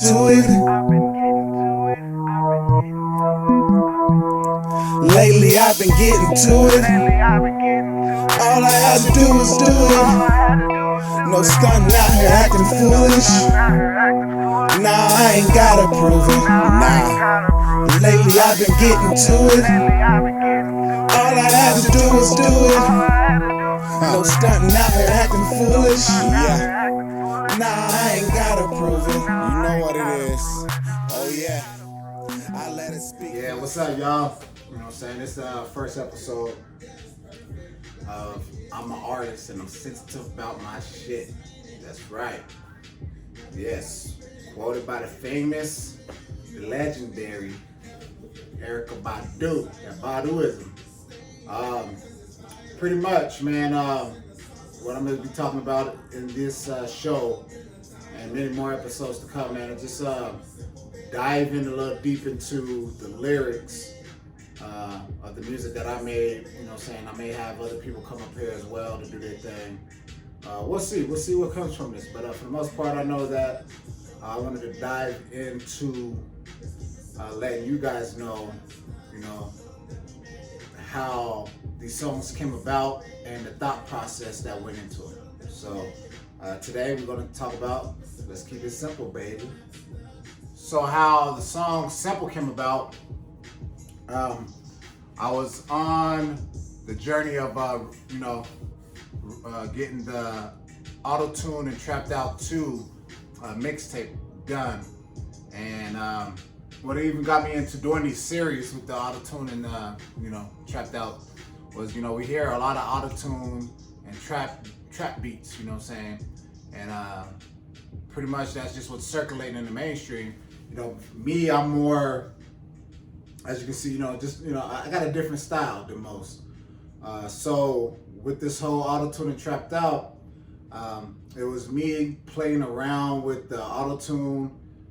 to it. Lately I've been getting to it. All I had to do was do it. No stunting out here acting foolish. Nah, I ain't gotta prove it. Nah, lately I've been getting to it. All I had to do was do it. No stunting out here acting foolish. Yeah. Nah, I ain't gotta prove it. You know what it is. Oh yeah. I let it speak. Yeah, what's up, y'all? You know what I'm saying? This is the first episode of I'm an artist and I'm sensitive about my shit. That's right. Yes. Quoted by the famous, the legendary Erykah Badu. That Baduism. Pretty much, man, what I'm going to be talking about in this show and many more episodes to come, man, is just dive in a little deep into the lyrics of the music that I made. You know what I'm saying? I may have other people come up here as well to do their thing. We'll see what comes from this. But for the most part, I know that I wanted to dive into letting you guys know, you know, how these songs came about and the thought process that went into it. So today we're going to talk about, let's keep it simple, baby. So how the song Simple came about, I was on the journey of, getting the Auto-Tune and Trapped Out 2 mixtape done. And what even got me into doing these series with the Auto-Tune and, Trapped Out was, we hear a lot of Auto-Tune and trap beats, you know what I'm saying? And pretty much that's just what's circulating in the mainstream. Me, I'm more, as you can see, I got a different style than most. So with this whole Auto-Tune and Trapped Out, it was me playing around with the Auto-Tune,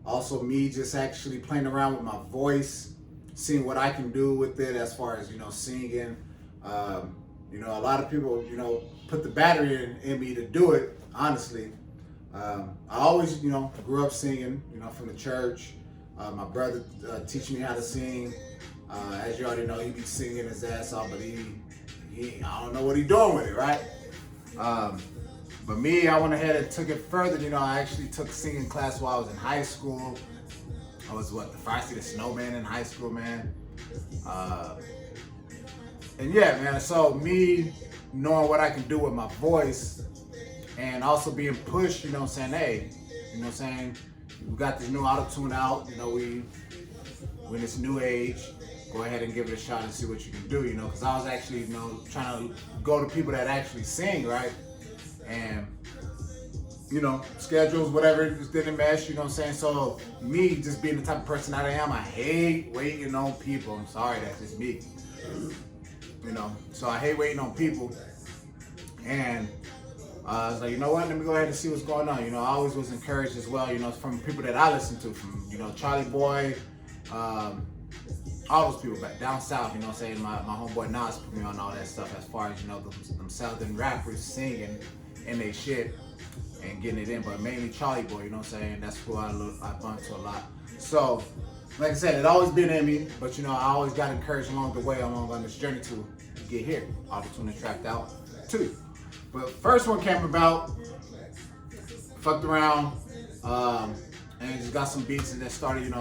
also me just actually playing around with my voice, seeing what I can do with it as far as, singing. A lot of people, put the battery in me to do it, honestly. I always, grew up singing, from the church. My brother teaching me how to sing. As you already know, he be singing his ass off, but I don't know what he's doing with it, right? But me, I went ahead and took it further. I actually took singing class while I was in high school. I was the Frosty the Snowman in high school, man. And yeah, man, so me knowing what I can do with my voice and also being pushed, saying, hey, we got this new Auto-Tune out, we in this new age, go ahead and give it a shot and see what you can do, because I was actually, trying to go to people that actually sing, right? And, schedules, whatever, just didn't mesh, So me just being the type of person that I am, I hate waiting on people. I'm sorry, that's just me. So I hate waiting on people. And I was like, you know what, let me go ahead and see what's going on. I always was encouraged as well, from people that I listen to, from, Charlie Boy, all those people back down south, my homeboy Nas put me on all that stuff as far as, them southern rappers singing and they shit and getting it in, but mainly Charlie Boy, that's who I bump to a lot. So, like I said, it always been in me, but I always got encouraged along the way, on this journey to get here. Auto-Tune and Trapped Out 2. But first one came about, fucked around, and just got some beats and then started,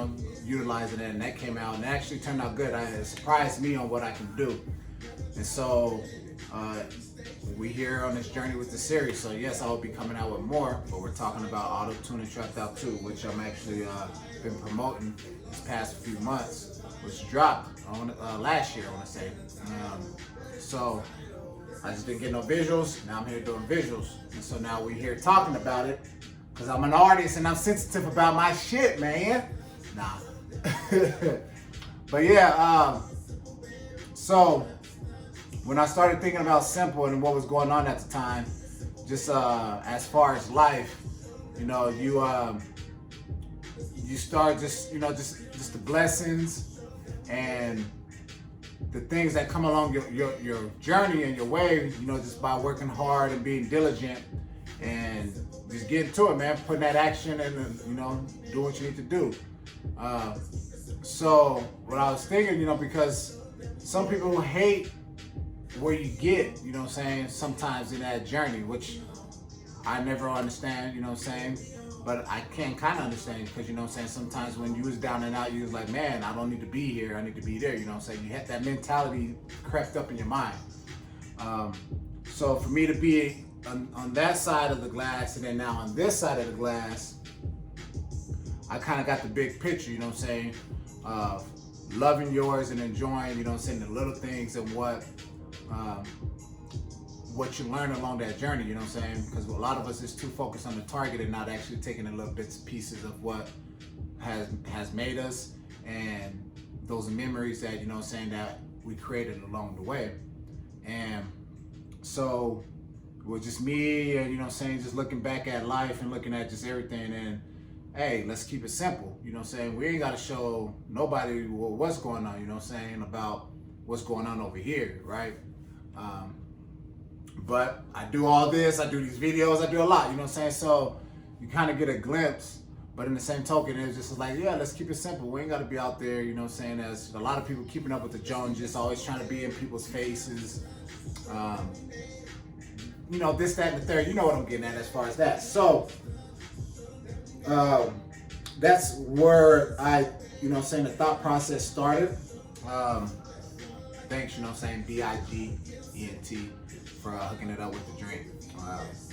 utilizing it, and that came out, and it actually turned out good. It surprised me on what I can do. And so, we here on this journey with the series. So yes, I will be coming out with more, but we're talking about Auto-Tune and Trapped Out 2, which I'm actually been promoting this past few months, which dropped last year, I want to say. So I just didn't get no visuals. Now I'm here doing visuals, and so now we're here talking about it because I'm an artist and I'm sensitive about my shit, man. Nah. But yeah, so when I started thinking about Simple and what was going on at the time, just as far as life, you start just the blessings and the things that come along your journey and your way, just by working hard and being diligent and just get into it, man. Put in that action and, you know, do what you need to do. So what I was thinking, you know, because some people hate where you get, you know what I'm saying, sometimes in that journey, which I never understand, you know what I'm saying, but I can kind of understand because, you know what I'm saying, sometimes when you was down and out, you was like, man, I don't need to be here, I need to be there, you know what I'm saying, you had that mentality crept up in your mind. So for me to be on that side of the glass and then now on this side of the glass, I kind of got the big picture, you know what I'm saying, of loving yours and enjoying, you know what I'm saying, the little things and what you learn along that journey, you know what I'm saying? Because a lot of us is too focused on the target and not actually taking the little bits and pieces of what has made us and those memories that, you know what I'm saying, that we created along the way. And so it was just me and, you know what I'm saying, just looking back at life and looking at just everything and, hey, let's keep it simple, you know what I'm saying? We ain't got to show nobody what's going on, you know what I'm saying, about what's going on over here, right? But I do all this, I do these videos, I do a lot, you know what I'm saying? So you kind of get a glimpse, but in the same token, it's just like, yeah, let's keep it simple. We ain't got to be out there, you know what I'm saying? There's a lot of people keeping up with the Jones, just always trying to be in people's faces. You know, this, that, and the third, you know what I'm getting at as far as that. So that's where you know what I'm saying, the thought process started. Thanks, you know what I'm saying, BIGENT for hooking it up with the drink.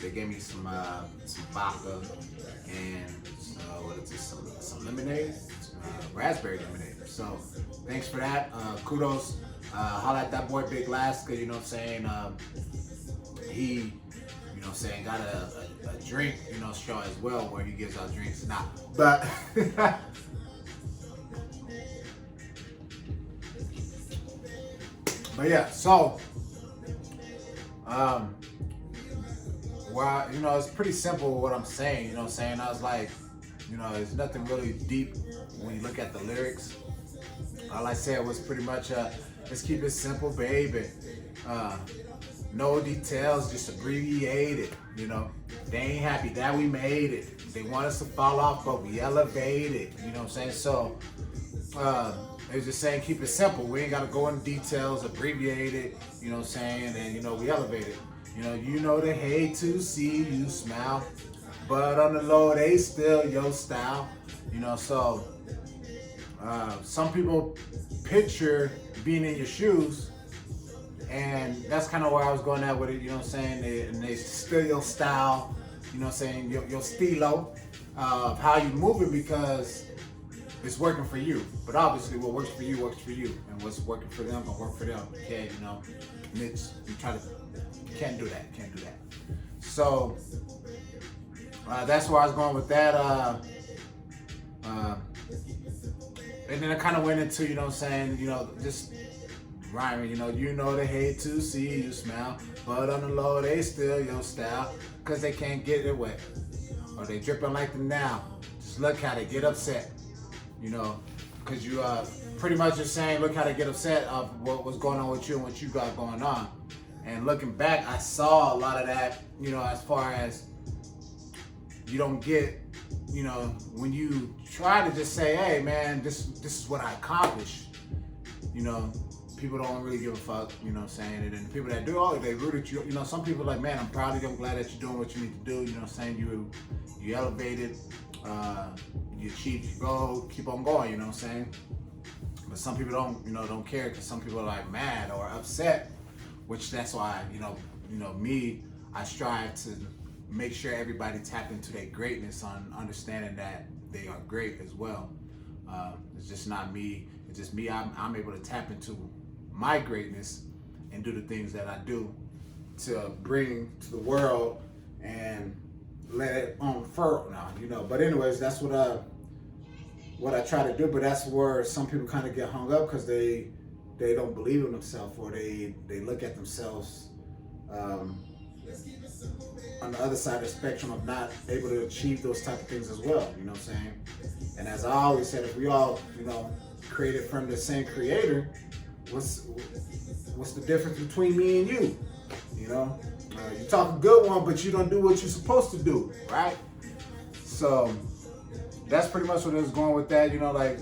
They gave me some vodka and what is this? Some lemonade, raspberry lemonade. So thanks for that. Kudos. Holla at that boy Big Last, cause you know what I'm saying. He, you know what I'm saying, got a drink, you know, straw as well, where he gives out drinks. Nah, but. But yeah, so, well, you know, it's pretty simple what I'm saying, you know what I'm saying? I was like, you know, there's nothing really deep when you look at the lyrics. All I said was pretty much, let's keep it simple, baby. No details, just abbreviated, you know? They ain't happy that we made it. They want us to fall off, but we elevated, you know what I'm saying? So, they was just saying, keep it simple. We ain't got to go into details, abbreviate it, you know what I'm saying? And, you know, we elevate it. You know they hate to see you smile, but on the low, they still your style. You know, so some people picture being in your shoes, and that's kind of where I was going at with it, you know what I'm saying? And they still your style, you know what I'm saying? Your stilo of how you move it, because it's working for you. But obviously what works for you, and what's working for them will work for them. You can't, you know, mix, you can't do that. So that's where I was going with that. And then I kind of went into, you know what I'm saying, you know, just rhyming, you know they hate to see you smile, but on the low they still your style, cause they can't get it wet, or they dripping like the now. Just look how they get upset, you know, cause you pretty much just saying, look how they get upset of what was going on with you and what you got going on. And looking back, I saw a lot of that, you know, as far as you don't get, you know, when you try to just say, hey man, this is what I accomplished, you know, people don't really give a fuck, you know what I'm saying? And then the people that do, oh, they root at you. You know, some people are like, man, I'm proud of you, I'm glad that you're doing what you need to do, you know what I'm saying? You elevated, you achieved your goal, keep on going, you know what I'm saying? But some people don't care, because some people are like mad or upset, which that's why, you know, me, I strive to make sure everybody tap into their greatness on understanding that they are great as well. It's just not me, it's just me. I'm able to tap into my greatness and do the things that I do to bring to the world and let it unfurl now, you know. But anyways, that's what I try to do. But that's where some people kind of get hung up, because they don't believe in themselves, or they look at themselves on the other side of the spectrum of not able to achieve those type of things as well, you know what I'm saying? And as I always said, if we all, you know, created from the same creator, what's the difference between me and you? You know, You talk a good one, but you don't do what you're supposed to do, right? So that's pretty much what it was going with that. You know, like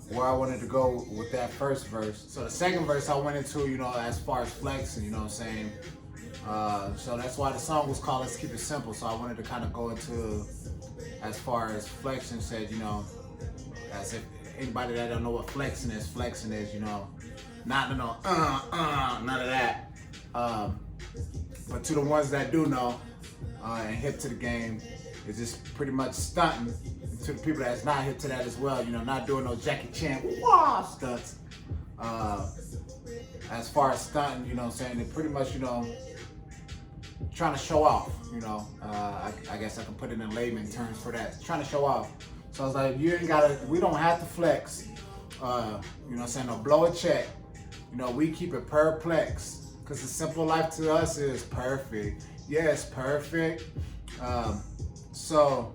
where I wanted to go with that first verse. So the second verse I went into, you know, as far as flexing, you know what I'm saying? So that's why the song was called Let's Keep It Simple. So I wanted to kind of go into as far as flexing, said, you know, as if anybody that don't know what flexing is, you know, none of that. But to the ones that do know and hip to the game, it's just pretty much stunting. To the people that's not hip to that as well, you know, not doing no Jackie Chan stunts. As far as stunting, you know what I'm saying, they pretty much, you know, trying to show off, you know. I guess I can put it in layman terms for that. Trying to show off. So I was like, we don't have to flex. You know what I'm saying, or blow a check. You know, we keep it perplex. Because the simple life to us is perfect. Yes, perfect. So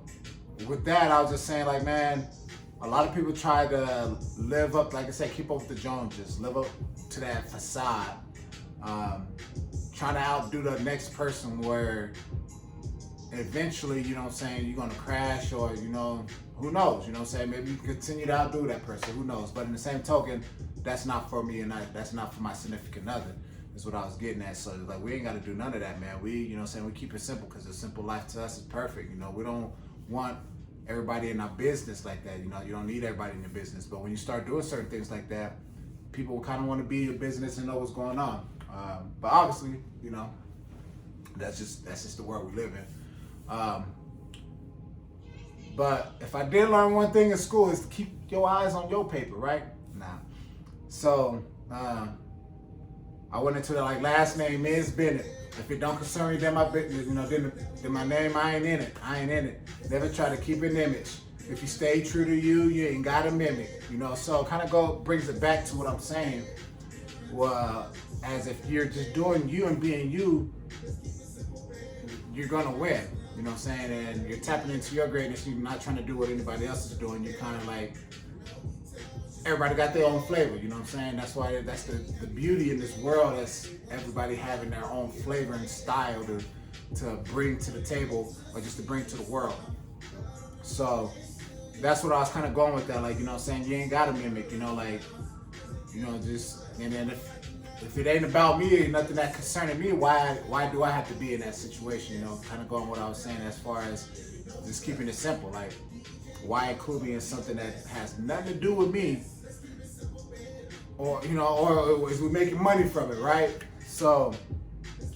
with that, I was just saying, like, man, a lot of people try to live up, like I said, keep up with the Joneses, live up to that facade, trying to outdo the next person where eventually, you know what I'm saying, you're gonna crash, or, you know, who knows, you know what I'm saying, maybe you can continue to outdo that person, who knows, but in the same token, that's not for me, and that's not for my significant other, is what I was getting at. So like, we ain't gotta do none of that, man. We, you know what I'm saying, we keep it simple, because the simple life to us is perfect. You know, we don't want everybody in our business like that. You know, you don't need everybody in your business, but when you start doing certain things like that, people kind of want to be in your business and know what's going on. But obviously, you know, that's just the world we live in. But if I did learn one thing in school, is to keep your eyes on your paper, right? Nah. So I went into the, like, last name is Bennett. If it don't concern you, then my business, you know, then my name, I ain't in it. Never try to keep an image. If you stay true to you, you ain't gotta mimic. You know, so kind of brings it back to what I'm saying. Well, as if you're just doing you and being you, you're gonna win. You know what I'm saying? And you're tapping into your greatness. You're not trying to do what anybody else is doing. You're kind of like, everybody got their own flavor, you know what I'm saying? That's why, that's the beauty in this world, is everybody having their own flavor and style to bring to the table, or just to bring to the world. So that's what I was kind of going with that, like, you know what I'm saying? You ain't gotta mimic, you know, like, you know, just, and then if it ain't about me, ain't nothing that concerning me, why do I have to be in that situation, you know? Kind of going what I was saying as far as just keeping it simple, like, why include me in something that has nothing to do with me, or, you know, or is we making money from it, right? So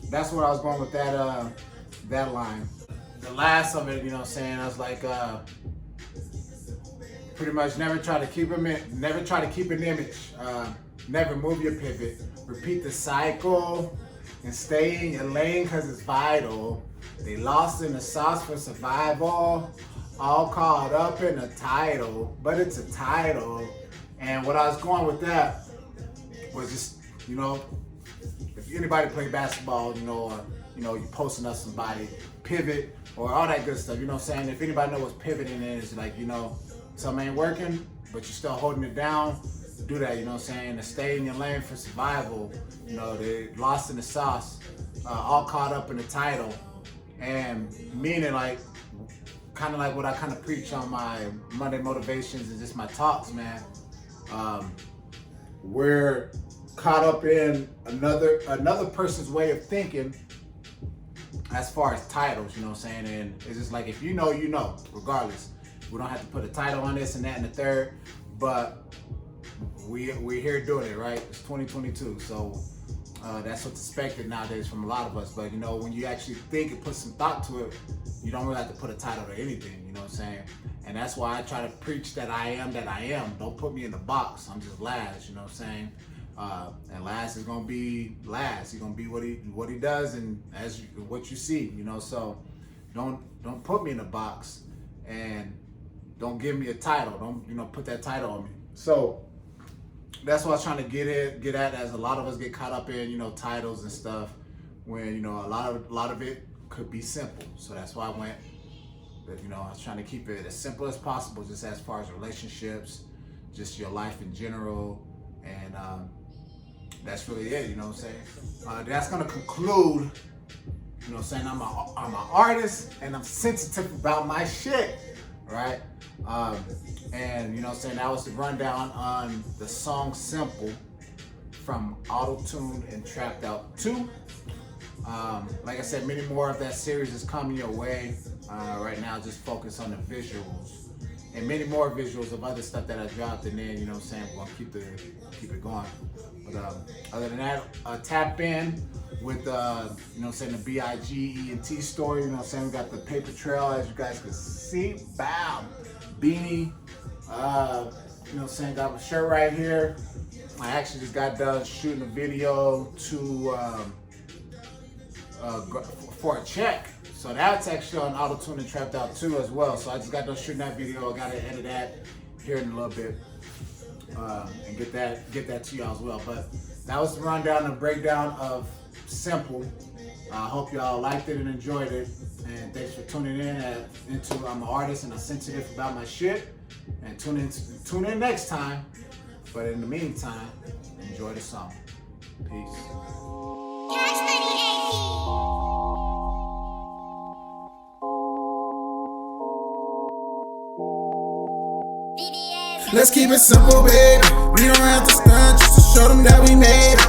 that's where I was going with that line. The last of it, you know what I'm saying, I was like, pretty much never try to keep an image, never move your pivot, repeat the cycle, and stay in your lane, because it's vital. They lost in the sauce for survival, all caught up in a title, but it's a title. And what I was going with that was just, you know, if anybody play basketball, you know, or, you know, you posting up somebody, pivot, or all that good stuff, you know what I'm saying? If anybody knows what pivoting is, like, you know, something ain't working, but you're still holding it down, do that, you know what I'm saying? To stay in your lane for survival, you know, they lost in the sauce, all caught up in the title. And meaning, like, kind of like what I kind of preach on my Monday motivations and just my talks, man. We're caught up in another person's way of thinking as far as titles, you know what I'm saying? And it's just like, if you know, you know, regardless. We don't have to put a title on this and that and the third, but we're here doing it, right? It's 2022, so that's what's expected nowadays from a lot of us. But, you know, when you actually think and put some thought to it, you don't really have to put a title to anything, you know what I'm saying? And that's why I try to preach that I am. Don't put me in the box. I'm just Laz, you know what I'm saying? And Laz is gonna be Laz. He's gonna be what he does, and what you see, you know. So don't put me in a box, and don't give me a title. Don't, you know, put that title on me. So that's what I was trying to get at, as a lot of us get caught up in, you know, titles and stuff, when, you know, a lot of it could be simple. So that's why I went, you know, I was trying to keep it as simple as possible, just as far as relationships, just your life in general, and that's really it, you know what I'm saying? That's gonna conclude, you know what I'm saying? I'm an artist and I'm sensitive about my shit, right? And you know what I'm saying? That was the rundown on the song Simple from Auto-Tune and Trapped Out 2. Like I said, many more of that series is coming your way. Right now, just focus on the visuals and many more visuals of other stuff that I dropped, and then, you know what I'm saying, we're gonna keep it going. But other than that, tap in with you know what I'm saying, the BIG-ENT story. You know what I'm saying, we got the paper trail, as you guys can see. Bow, beanie. You know what I'm saying, got my shirt right here. I actually just got done shooting a video for a check. So that's actually on Auto-Tune and Trapped Out 2 as well. So I just got done shooting that video. I gotta edit that here in a little bit and get that to y'all as well. But that was the rundown and breakdown of Simple. I hope y'all liked it and enjoyed it. And thanks for tuning in into I'm an artist and I'm sensitive about my shit. And tune in next time. But in the meantime, enjoy the song. Peace. Let's keep it simple, baby. We don't have to stunt just to show them that we made it.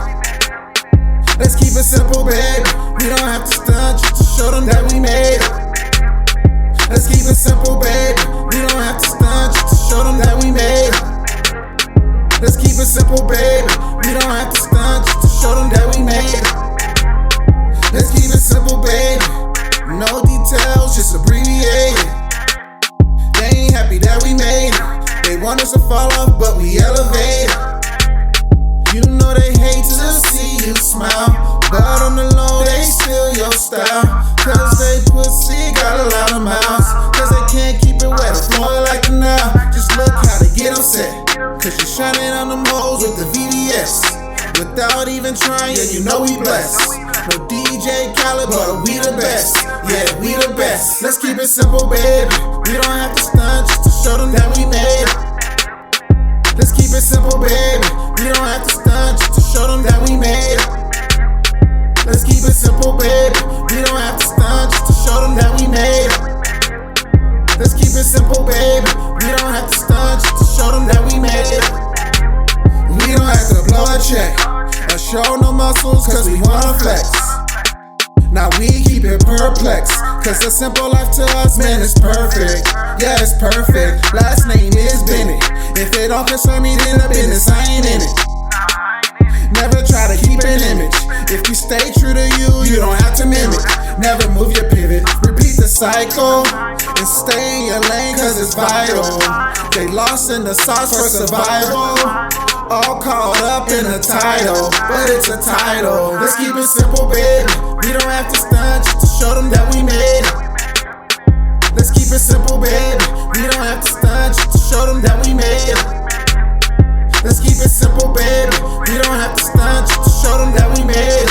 Let's keep it simple, baby. We don't have to stunt just to show them that we made it. Let's keep it simple, baby. We don't have to stunt just to show them that we made it. Let's keep it simple, baby. We don't have to stunt just to show them that we made it. Let's keep it simple, baby. No details, just abbreviated. They ain't happy that we made it. They want us to fall off, but we elevate. You know they hate to see you smile, but on the low they steal your style. Cause they pussy got a lot of mouths, cause they can't keep it wet or flowing like a now. Just look how they get upset, cause you're shining on them hoes with the VVS. Without even trying, yeah, you know we blessed. No DJ Khaled, but we the best. Yeah, we the best. Let's keep it simple, baby. We don't have to stunt just to show them that we made it. Let's keep it simple, baby. We don't have to stunt just to show them that we made it. Let's keep it simple, baby. We don't have to stunt just to show them that we made it. Let's keep it simple, baby. We don't have to stunt just to show them that we made it. We don't have to blow a check or show no muscles, cause we wanna flex. Now we keep it perplexed, cause the simple life to us, man, is perfect. Yeah, it's perfect. Last name is Bennett. If it don't concern me, then the business, I ain't in it. Never try to keep an image. If you stay true to you, you don't have to mimic. Never move your pivot. Repeat the cycle and stay in your lane, cause it's vital. They lost in the sauce for survival, all caught up in the title, but it's a title. Let's keep it simple, baby. We don't have to stunt just to show them that we made it. Let's keep it simple, baby. We don't have to stunt just to show them that we made it. Let's keep it simple, baby. We don't have to stunt just to show them that we made it.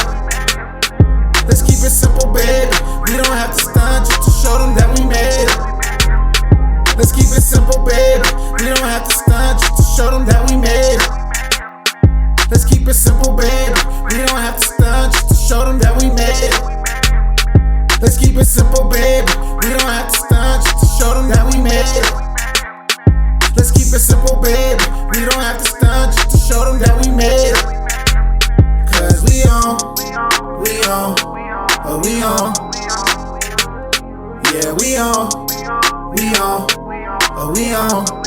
Let's keep it simple, baby. We don't have to stunt just to show them that we made it. Let's keep it simple, baby. We don't have to stunt just to show them that we made it. Let's keep it simple, baby. We don't have to stunt just to show them that we made it. Let's keep it simple, baby. We don't have to stunt just to show them that we made it. Let's keep it simple, baby. We don't have to stunt just to show them that we made it. Cause we on, oh we on. Yeah, we on, oh we on.